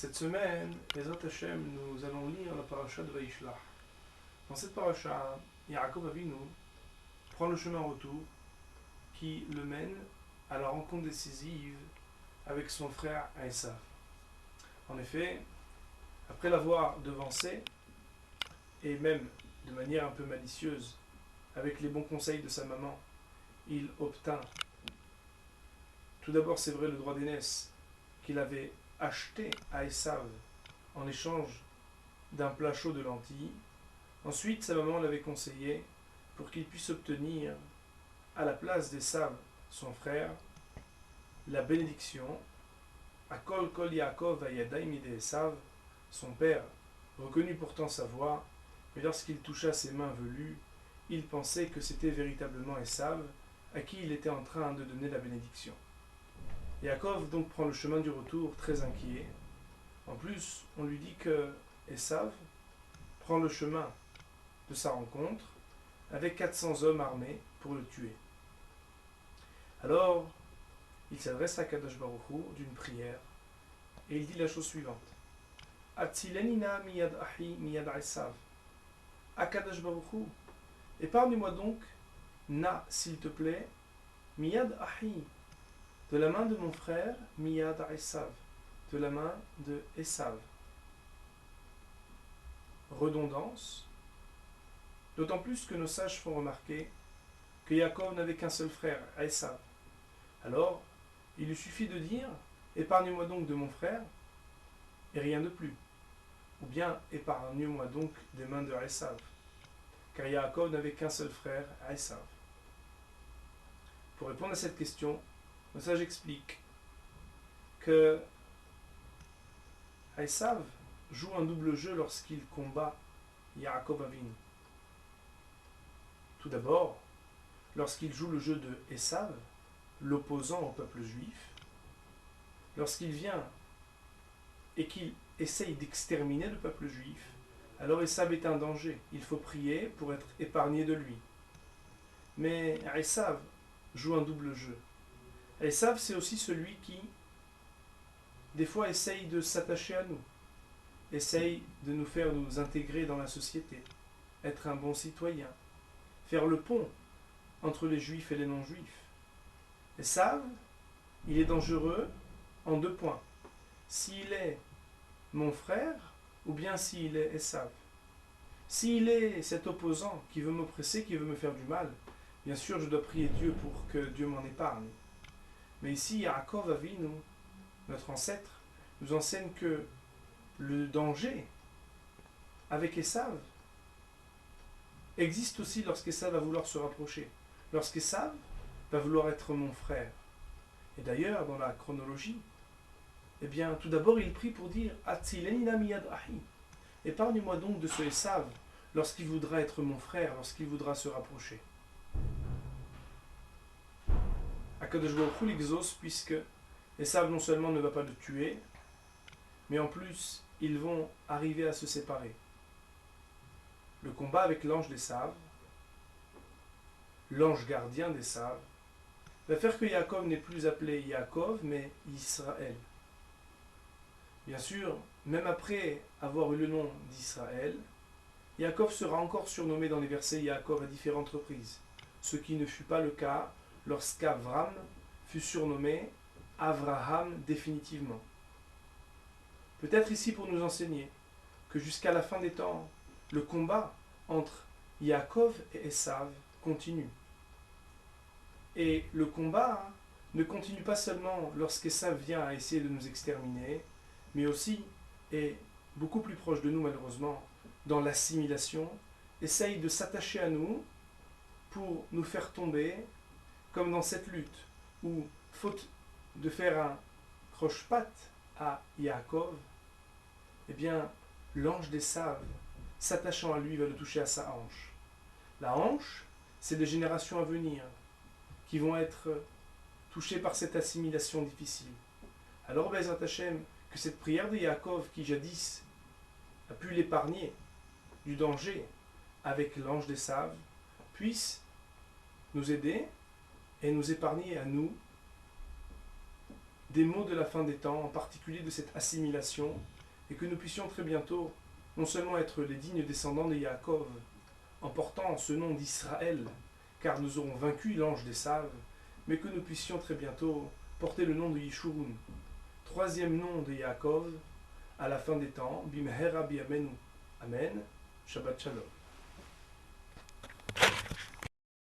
Cette semaine, Bezrat Hashem, nous allons lire la paracha de Vaishlach. Dans cette paracha, Yaakov Avinu prend le chemin retour qui le mène à la rencontre décisive avec son frère Esav. En effet, après l'avoir devancé, et même de manière un peu malicieuse, avec les bons conseils de sa maman, il obtint tout d'abord, c'est vrai, le droit d'aînesse qu'il avait acheté à Esav en échange d'un plat chaud de lentilles. Ensuite, sa maman l'avait conseillé pour qu'il puisse obtenir à la place d'Esav, son frère, la bénédiction à Kol Kol Yaakov Vayadai Mide Esav, son père, reconnut pourtant sa voix, mais lorsqu'il toucha ses mains velues, il pensait que c'était véritablement Esav à qui il était en train de donner la bénédiction. Yaakov donc prend le chemin du retour très inquiet. En plus, on lui dit que Esav prend le chemin de sa rencontre avec 400 hommes armés pour le tuer. Alors, il s'adresse à Kadosh Baruch Hu d'une prière et il dit la chose suivante: Atzilenina miyad ahi miyad Esav. Akadosh Baruch Hu, épargne-moi donc, na, s'il te plaît, miyad ahi, de la main de mon frère, miyad Esav, de la main de Esav. Redondance, d'autant plus que nos sages font remarquer que Yaakov n'avait qu'un seul frère, Esav. Alors, il lui suffit de dire « Épargne-moi donc de mon frère » et rien de plus. Ou bien « Épargne-moi donc des mains de Esav » car Yaakov n'avait qu'un seul frère, Esav. Pour répondre à cette question, nos sages expliquent que Esav joue un double jeu lorsqu'il combat Yaakov Avinu. Tout d'abord, lorsqu'il joue le jeu de Esav, l'opposant au peuple juif, lorsqu'il vient et qu'il essaye d'exterminer le peuple juif, alors Esav est un danger. Il faut prier pour être épargné de lui. Mais Esav joue un double jeu. Esav, c'est aussi celui qui, des fois, essaye de s'attacher à nous, essaye de nous faire nous intégrer dans la société, être un bon citoyen, faire le pont entre les juifs et les non-juifs. Esav, il est dangereux en deux points. S'il est mon frère, ou bien s'il est Esav. S'il est cet opposant qui veut m'oppresser, qui veut me faire du mal, bien sûr je dois prier Dieu pour que Dieu m'en épargne. Mais ici, Yaakov Avinu, notre ancêtre, nous enseigne que le danger avec Esav existe aussi lorsqu'Esav va vouloir se rapprocher. Lorsqu'Esav va vouloir être mon frère. Et d'ailleurs, dans la chronologie, eh bien, tout d'abord, il prie pour dire « Atzilenina miyad ahi » épargne-moi donc de ce Esav lorsqu'il voudra être mon frère, lorsqu'il voudra se rapprocher. Akadosh Baruch Hu l'exauce puisque Esav non seulement ne va pas le tuer, mais en plus, ils vont arriver à se séparer. Le combat avec l'ange d'Esav, l'ange gardien d'Esav, va faire que Yaakov n'est plus appelé Yaakov, mais Israël. Bien sûr, même après avoir eu le nom d'Israël, Yaakov sera encore surnommé dans les versets Yaakov à différentes reprises, ce qui ne fut pas le cas lorsqu'Avram fut surnommé Avraham définitivement. Peut-être ici pour nous enseigner que jusqu'à la fin des temps, le combat entre Yaakov et Esav continue. Et le combat ne continue pas seulement lorsqu'Esav vient à essayer de nous exterminer, mais aussi, et beaucoup plus proche de nous malheureusement, dans l'assimilation, essaye de s'attacher à nous pour nous faire tomber, comme dans cette lutte, où, faute de faire un croche-patte à Yaakov, eh bien, l'ange d'Esav, s'attachant à lui, va le toucher à sa hanche. La hanche, c'est les générations à venir qui vont être touchées par cette assimilation difficile. Alors, Bezrat Hashem, que cette prière de Yaakov, qui jadis a pu l'épargner du danger avec l'ange d'Esav, puisse nous aider et nous épargner à nous des mots de la fin des temps, en particulier de cette assimilation, et que nous puissions très bientôt non seulement être les dignes descendants de Yaakov, en portant ce nom d'Israël, car nous aurons vaincu l'ange des Saves, mais que nous puissions très bientôt porter le nom de Yishurun, troisième nom de Yaakov, à la fin des temps, Bimhera Biamenu. Amen. Shabbat Shalom.